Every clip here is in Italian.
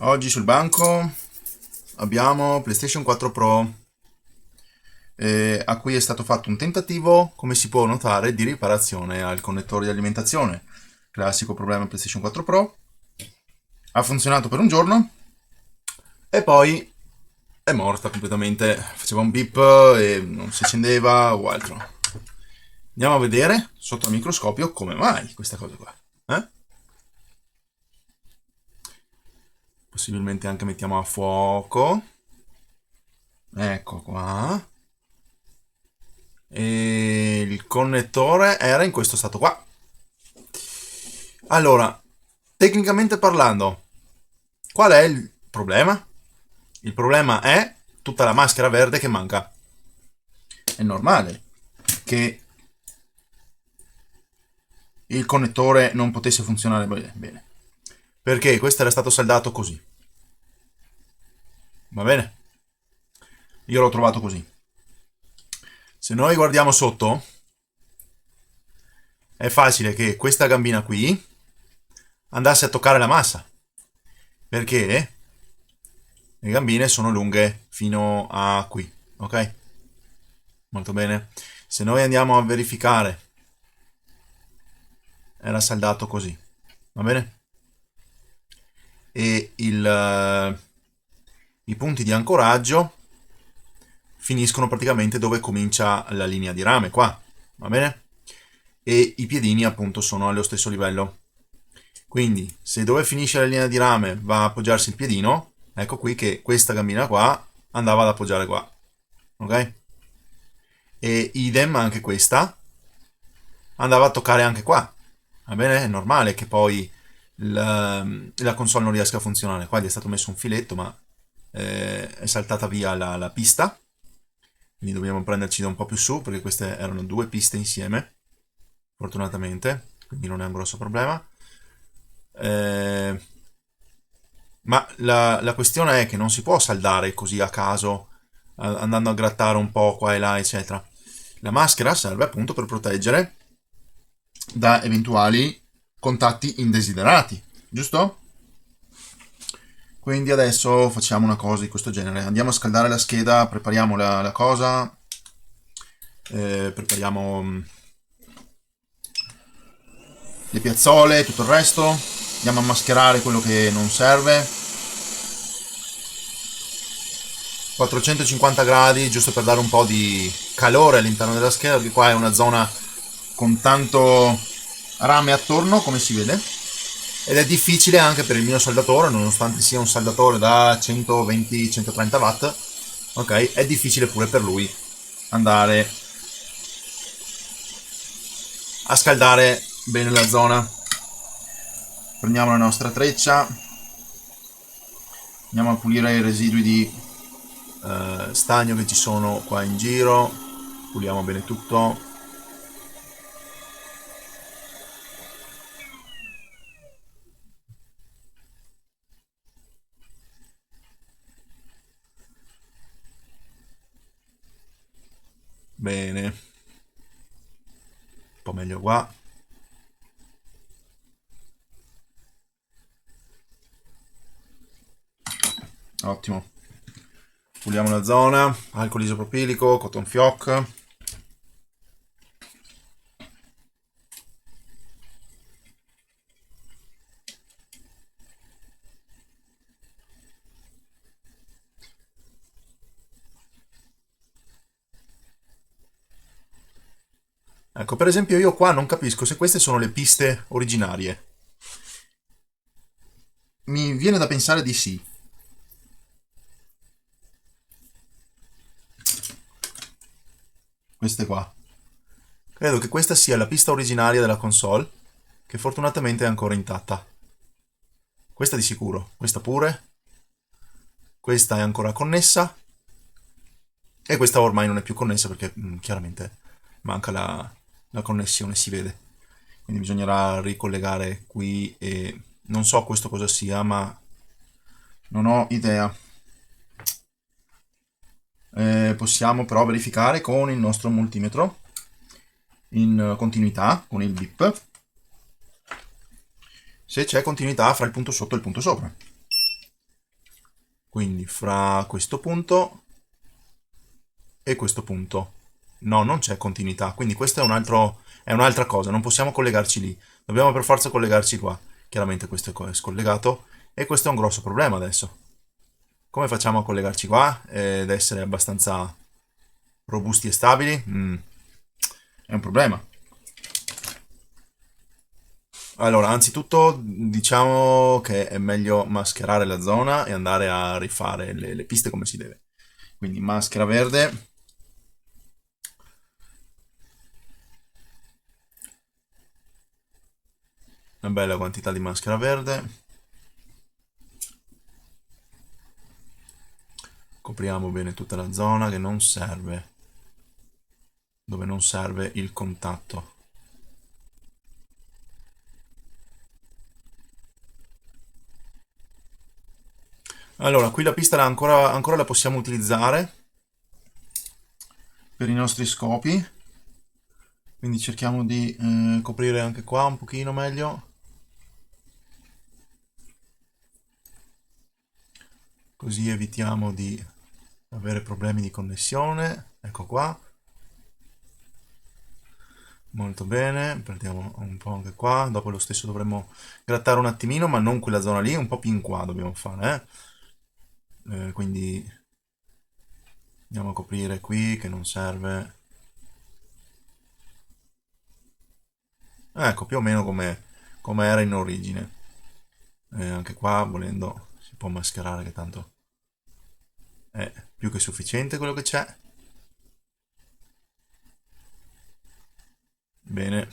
Oggi sul banco abbiamo PlayStation 4 Pro, a cui è stato fatto un tentativo, come si può notare, di riparazione al connettore di alimentazione. Classico problema PlayStation 4 Pro. Ha funzionato per un giorno e poi è morta completamente. Faceva un beep e non si accendeva o altro. Andiamo a vedere sotto il microscopio come mai questa cosa qua. Eh? Possibilmente anche mettiamo a fuoco. Ecco qua. E il connettore era in questo stato qua. Allora, tecnicamente parlando, qual è il problema? Il problema è tutta la maschera verde che manca. È normale che il connettore non potesse funzionare bene, perché questo era stato saldato così. Va bene? Io l'ho trovato così. Se noi guardiamo sotto, è facile che questa gambina qui andasse a toccare la massa, perché le gambine sono lunghe fino a qui, ok? Molto bene. Se noi andiamo a verificare, era saldato così, va bene? E i punti di ancoraggio finiscono praticamente dove comincia la linea di rame, qua, va bene? E i piedini appunto sono allo stesso livello. Quindi, se dove finisce la linea di rame va a appoggiarsi il piedino, ecco qui che questa gambina qua andava ad appoggiare qua, ok? E idem anche questa andava a toccare anche qua, va bene? È normale che poi la console non riesca a funzionare. Qua gli è stato messo un filetto, ma è saltata via la pista, quindi dobbiamo prenderci da un po' più su, perché queste erano due piste insieme, fortunatamente, quindi non è un grosso problema. Eh, ma la questione è che non si può saldare così a caso, andando a grattare un po' qua e là, eccetera. La maschera serve appunto per proteggere da eventuali contatti indesiderati, giusto? Quindi adesso facciamo una cosa di questo genere. Andiamo a scaldare la scheda, prepariamo la cosa, prepariamo le piazzole, tutto il resto. Andiamo a mascherare quello che non serve. 450 gradi, giusto per dare un po' di calore all'interno della scheda, perché qua è una zona con tanto rame attorno, come si vede. Ed è difficile anche per il mio saldatore, nonostante sia un saldatore da 120-130 watt, ok, è difficile pure per lui andare a scaldare bene la zona. Prendiamo la nostra treccia, andiamo a pulire i residui di stagno che ci sono qua in giro, puliamo bene tutto. Bene, un po' meglio qua. Ottimo. Puliamo la zona, alcol isopropilico, cotton fioc. Ecco, per esempio io qua non capisco se queste sono le piste originarie. Mi viene da pensare di sì. Queste qua. Credo che questa sia la pista originaria della console, che fortunatamente è ancora intatta. Questa di sicuro, questa pure. Questa è ancora connessa. E questa ormai non è più connessa perché chiaramente manca la connessione, si vede. Quindi bisognerà ricollegare qui e non so questo cosa sia, ma non ho idea. Possiamo però verificare con il nostro multimetro in continuità, con il bip, se c'è continuità fra il punto sotto e il punto sopra. Quindi fra questo punto e questo punto. No, non c'è continuità, quindi questo è un'altra cosa, non possiamo collegarci lì. Dobbiamo per forza collegarci qua. Chiaramente questo è scollegato e questo è un grosso problema adesso. Come facciamo a collegarci qua ed essere abbastanza robusti e stabili? È un problema. Allora, anzitutto diciamo che è meglio mascherare la zona e andare a rifare le piste come si deve. Quindi maschera verde. Una bella quantità di maschera verde. Copriamo bene tutta la zona che non serve, dove non serve il contatto. Allora, qui la pista ancora la possiamo utilizzare per i nostri scopi, quindi cerchiamo di coprire anche qua un pochino meglio, così evitiamo di avere problemi di connessione. Ecco qua, molto bene, perdiamo un po' anche qua, dopo lo stesso dovremmo grattare un attimino, ma non quella zona lì, un po' più in qua dobbiamo fare, quindi andiamo a coprire qui che non serve. Ecco, più o meno come era in origine. Anche qua, volendo, si può mascherare che tanto è più che sufficiente quello che c'è. Bene.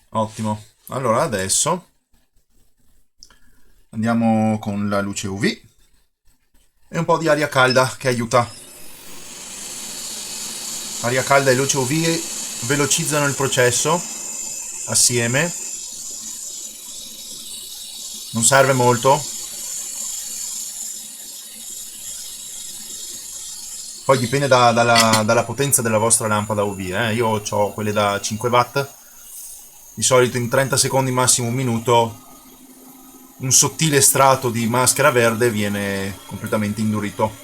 Ottimo. Allora, adesso andiamo con la luce UV e un po' di aria calda che aiuta. Aria calda e luce UV velocizzano il processo assieme. Non serve molto. Poi dipende dalla potenza della vostra lampada UV. Io ho quelle da 5 watt. Di solito in 30 secondi, massimo un minuto, un sottile strato di maschera verde viene completamente indurito.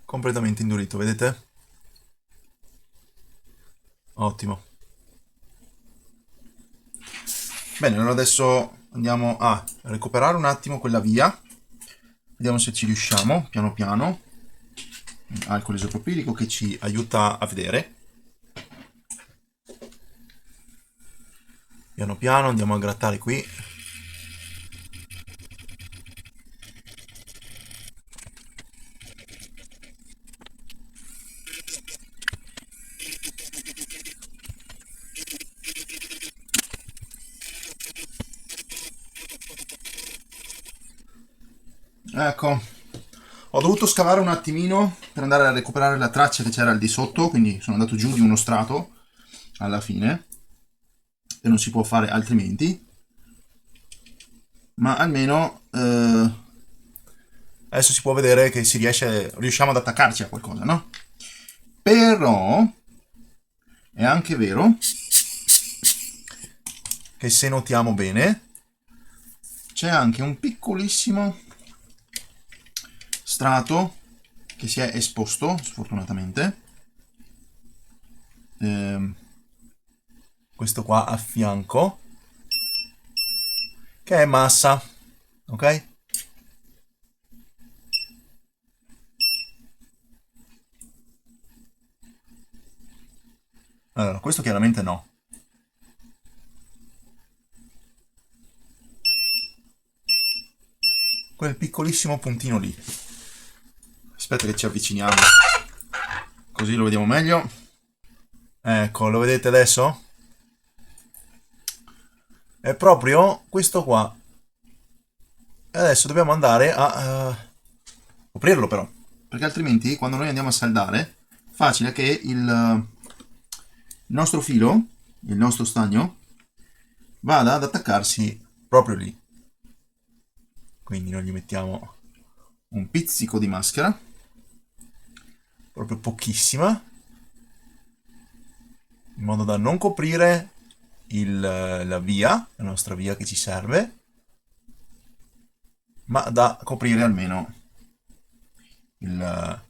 Completamente indurito, vedete? Ottimo. Bene, allora adesso andiamo a recuperare un attimo quella via. Vediamo se ci riusciamo, piano piano. Alcol isopropilico che ci aiuta a vedere. Piano piano andiamo a grattare qui. Ecco, ho dovuto scavare un attimino per andare a recuperare la traccia che c'era al di sotto, quindi sono andato giù di uno strato alla fine, e non si può fare altrimenti, ma almeno adesso si può vedere che riusciamo ad attaccarci a qualcosa, no? Però è anche vero che se notiamo bene c'è anche un piccolissimo strato che si è esposto, sfortunatamente. Questo qua a fianco, che è massa, ok? Allora, questo chiaramente no. Quel piccolissimo puntino lì. Aspetta che ci avviciniamo, così lo vediamo meglio. Ecco, lo vedete adesso? È proprio questo qua. E adesso dobbiamo andare a coprirlo però, perché altrimenti quando noi andiamo a saldare, facile che il nostro filo, il nostro stagno, vada ad attaccarsi proprio lì. Quindi noi gli mettiamo un pizzico di maschera, proprio pochissima, in modo da non coprire la via, la nostra via che ci serve, ma da coprire almeno il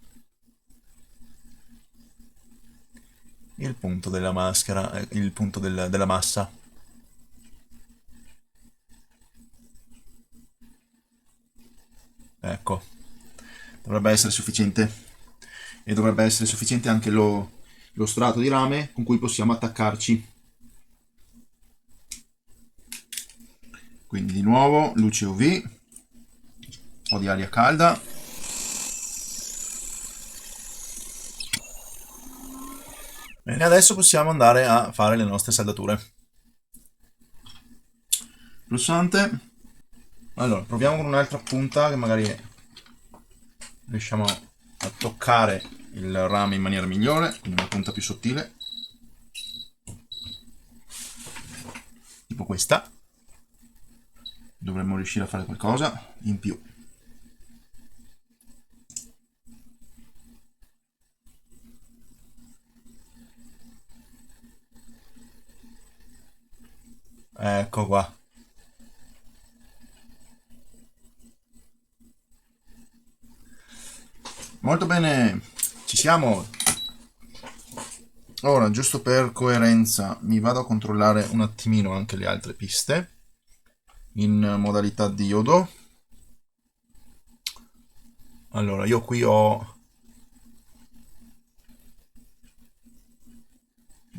punto della maschera, il punto della massa. Ecco, dovrebbe essere sufficiente. E dovrebbe essere sufficiente anche lo strato di rame con cui possiamo attaccarci. Quindi di nuovo luce UV, un po' di aria calda. Bene, adesso possiamo andare a fare le nostre saldature. Pulsante. Allora, proviamo con un'altra punta che magari riusciamo a toccare il rame in maniera migliore, quindi una punta più sottile, tipo questa. Dovremmo riuscire a fare qualcosa in più. Ecco qua. Molto bene, ci siamo. Ora, giusto per coerenza, mi vado a controllare un attimino anche le altre piste in modalità diodo. Allora, io qui ho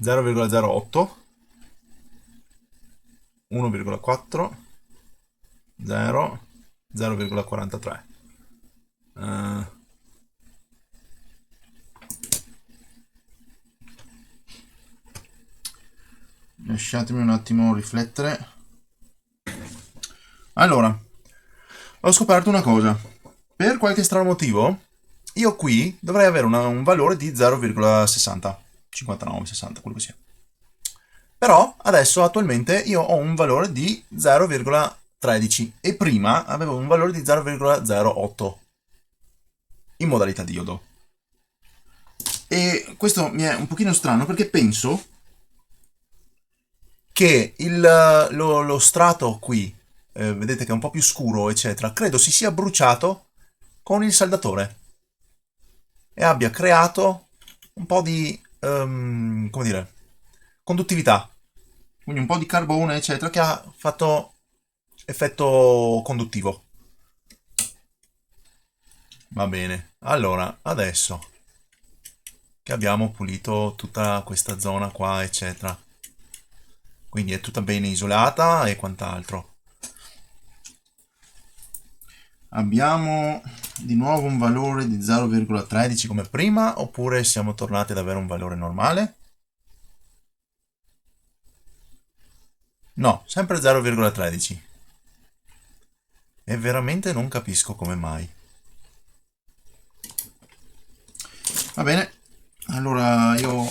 0,08, 1,4, 0, 0,43. Lasciatemi un attimo riflettere. Allora, ho scoperto una cosa. Per qualche strano motivo, io qui dovrei avere un valore di 0,60, 59, 60, quello che sia. Però adesso attualmente io ho un valore di 0,13 e prima avevo un valore di 0,08 in modalità diodo. E questo mi è un pochino strano perché penso che lo strato qui, vedete che è un po' più scuro, eccetera, credo si sia bruciato con il saldatore e abbia creato un po' di, come dire, conduttività. Quindi un po' di carbone, eccetera, che ha fatto effetto conduttivo. Va bene. Allora, adesso che abbiamo pulito tutta questa zona qua, eccetera, quindi è tutta bene isolata e quant'altro, abbiamo di nuovo un valore di 0,13 come prima, oppure siamo tornati ad avere un valore normale? No, sempre 0,13. E veramente non capisco come mai. Va bene, allora io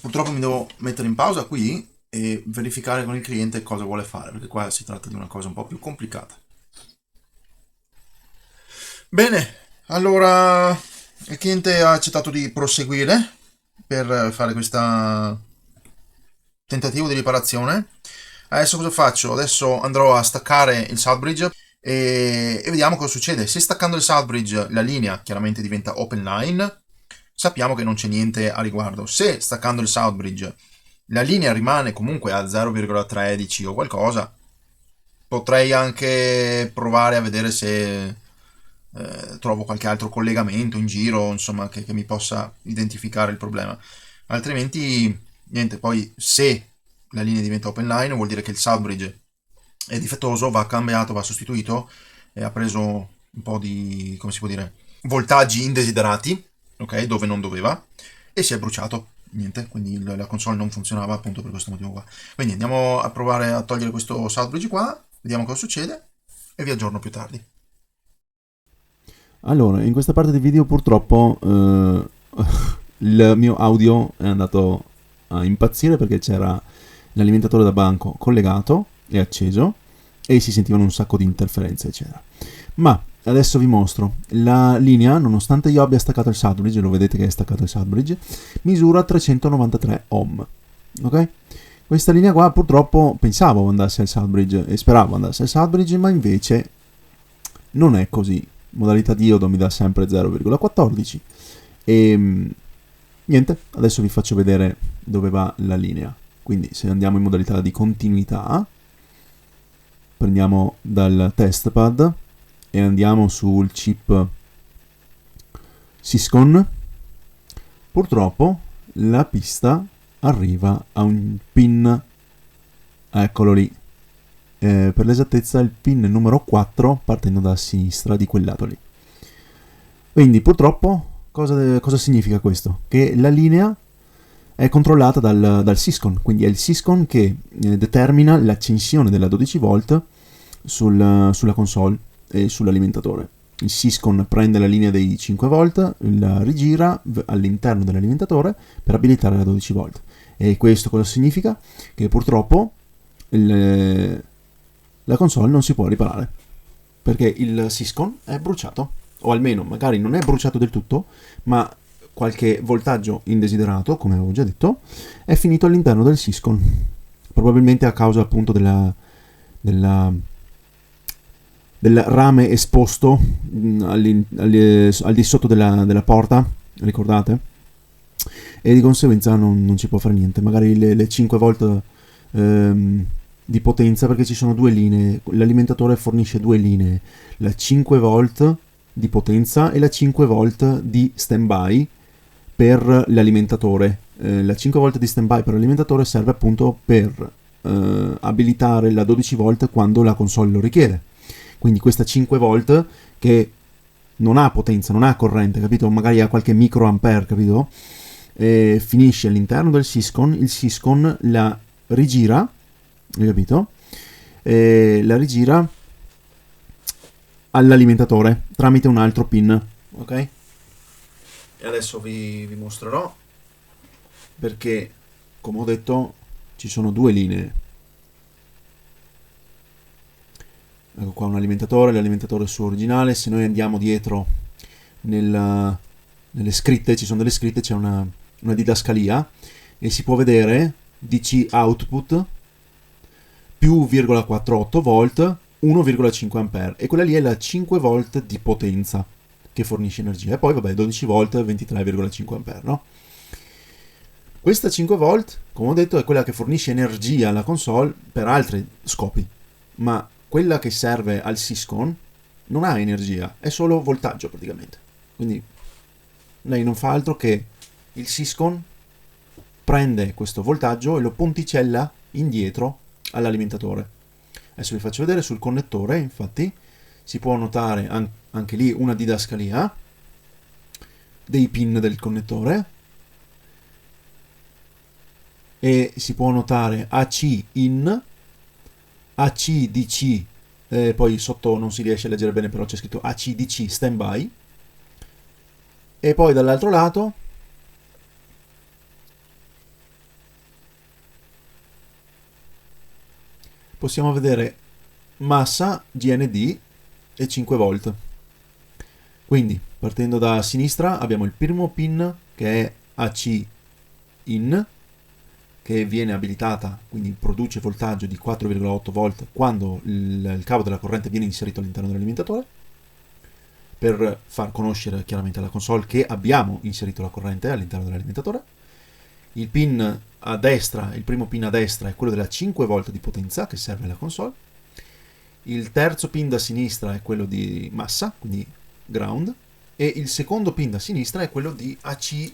purtroppo mi devo mettere in pausa qui e verificare con il cliente cosa vuole fare, perché qua si tratta di una cosa un po' più complicata. Bene, allora il cliente ha accettato di proseguire per fare questo tentativo di riparazione. Adesso cosa faccio? Adesso andrò a staccare il Southbridge e vediamo cosa succede. Se staccando il Southbridge la linea chiaramente diventa open line, sappiamo che non c'è niente a riguardo. Se staccando il Southbridge la linea rimane comunque a 0,13 o qualcosa, potrei anche provare a vedere se trovo qualche altro collegamento in giro, insomma, che mi possa identificare il problema. Altrimenti, niente, poi se la linea diventa open line vuol dire che il Southbridge è difettoso, va cambiato, va sostituito, e ha preso un po' di, come si può dire, voltaggi indesiderati, ok, dove non doveva, e si è bruciato. Niente, quindi la console non funzionava appunto per questo motivo qua. Quindi andiamo a provare a togliere questo Southbridge qua, vediamo cosa succede e vi aggiorno più tardi. Allora, in questa parte del video purtroppo il mio audio è andato a impazzire perché c'era l'alimentatore da banco collegato e acceso e si sentivano un sacco di interferenze, eccetera. Ma adesso vi mostro. La linea, nonostante io abbia staccato il Southbridge, lo vedete che è staccato il Southbridge, misura 393 ohm. Ok? Questa linea qua purtroppo pensavo andasse al Southbridge e speravo andasse al Southbridge, ma invece non è così. Modalità diodo mi dà sempre 0,14 e niente, adesso vi faccio vedere dove va la linea. Quindi se andiamo in modalità di continuità, prendiamo dal test pad e andiamo sul chip Syscon. Purtroppo la pista arriva a un pin, eccolo lì, per l'esattezza il pin numero 4 partendo da sinistra di quel lato lì. Quindi purtroppo cosa significa questo? Che la linea è controllata dal Syscon, quindi è il Syscon che determina l'accensione della 12 volt sulla console e sull'alimentatore. Il Syscon prende la linea dei 5 volt, la rigira all'interno dell'alimentatore per abilitare la 12 volt. E questo cosa significa? Che purtroppo la console non si può riparare, perché il Syscon è bruciato, o almeno magari non è bruciato del tutto, ma qualche voltaggio indesiderato, come avevo già detto, è finito all'interno del Syscon, probabilmente a causa appunto del rame esposto al di sotto della porta, ricordate? E di conseguenza non ci può fare niente. Magari le 5 volt di potenza, perché ci sono due linee, l'alimentatore fornisce due linee, la 5 volt di potenza e la 5 volt di standby per l'alimentatore. La 5 volt di standby per l'alimentatore serve appunto per abilitare la 12 volt quando la console lo richiede. Quindi questa 5 volt che non ha potenza, non ha corrente, capito? Magari ha qualche microampere, capito? Finisce all'interno del Syscon, il Syscon la rigira, hai capito? La rigira all'alimentatore tramite un altro pin, ok? E adesso vi mostrerò, perché come ho detto ci sono due linee. Ecco qua un alimentatore, l'alimentatore suo originale. Se noi andiamo dietro nelle scritte, ci sono delle scritte, c'è una didascalia e si può vedere DC output più 0,48 volt 1,5 ampere, e quella lì è la 5 volt di potenza che fornisce energia, e poi vabbè 12 volt 23,5 ampere, no? Questa 5 volt, come ho detto, è quella che fornisce energia alla console per altri scopi, ma quella che serve al Syscon non ha energia, è solo voltaggio praticamente. Quindi lei non fa altro che il Syscon prende questo voltaggio e lo ponticella indietro all'alimentatore. Adesso vi faccio vedere sul connettore, infatti si può notare anche lì una didascalia dei pin del connettore e si può notare AC in, ACDC, poi sotto non si riesce a leggere bene, però c'è scritto ACDC standby, e poi dall'altro lato possiamo vedere massa, GND e 5 volt. Quindi partendo da sinistra abbiamo il primo pin che è AC in, che viene abilitata, quindi produce voltaggio di 4,8 volt quando il cavo della corrente viene inserito all'interno dell'alimentatore, per far conoscere chiaramente alla console che abbiamo inserito la corrente all'interno dell'alimentatore. Il pin a destra, il primo pin a destra è quello della 5 volt di potenza che serve alla console. Il terzo pin da sinistra è quello di massa, quindi ground, e il secondo pin da sinistra è quello di AC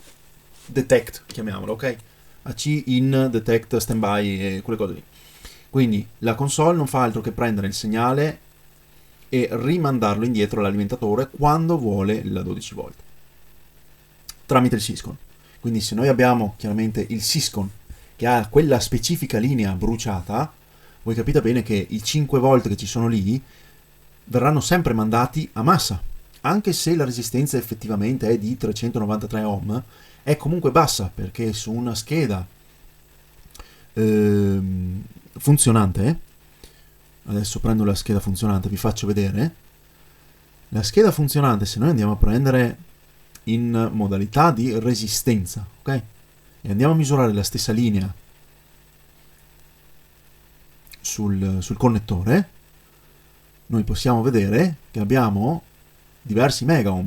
detect, chiamiamolo, ok? AC in, detect, standby e quelle cose lì. Quindi la console non fa altro che prendere il segnale e rimandarlo indietro all'alimentatore quando vuole la 12 volt tramite il Syscon. Quindi se noi abbiamo chiaramente il Syscon che ha quella specifica linea bruciata, voi capite bene che i 5 volt che ci sono lì verranno sempre mandati a massa, anche se la resistenza effettivamente è di 393 ohm, è comunque bassa, perché su una scheda funzionante, adesso prendo la scheda funzionante, vi faccio vedere la scheda funzionante. Se noi andiamo a prendere in modalità di resistenza, ok, e andiamo a misurare la stessa linea sul connettore, noi possiamo vedere che abbiamo diversi megaohm.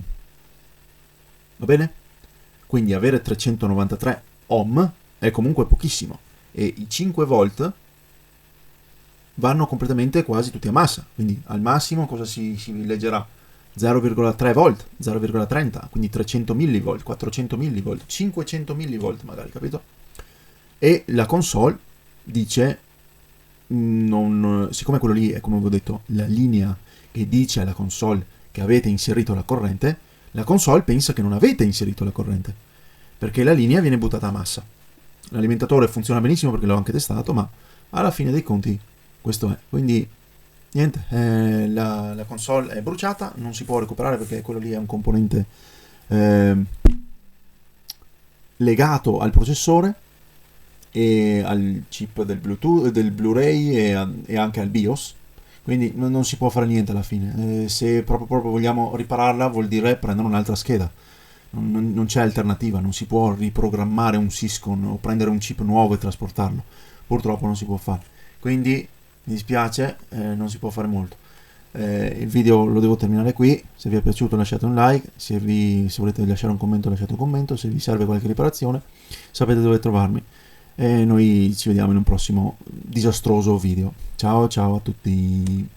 Va bene? Quindi avere 393 ohm è comunque pochissimo, e i 5 volt vanno completamente quasi tutti a massa, quindi al massimo cosa si leggerà? 0,3 volt, 0,30, quindi 300 millivolt, 400 millivolt, 500 millivolt magari, capito? E la console dice, siccome quello lì è, come avevo detto, la linea che dice alla console che avete inserito la corrente, la console pensa che non avete inserito la corrente, perché la linea viene buttata a massa. L'alimentatore funziona benissimo perché l'ho anche testato, ma alla fine dei conti questo è. Quindi niente, la console è bruciata, non si può recuperare perché quello lì è un componente legato al processore e al chip del Bluetooth, del Blu-ray e anche al BIOS. Quindi non si può fare niente alla fine. Se proprio vogliamo ripararla, vuol dire prendere un'altra scheda. Non c'è alternativa, non si può riprogrammare un Syscon o prendere un chip nuovo e trasportarlo. Purtroppo non si può fare. Quindi mi dispiace, non si può fare molto. Il video lo devo terminare qui. Se vi è piaciuto lasciate un like, se volete lasciare un commento lasciate un commento, se vi serve qualche riparazione sapete dove trovarmi, e noi ci vediamo in un prossimo disastroso video. Ciao ciao a tutti.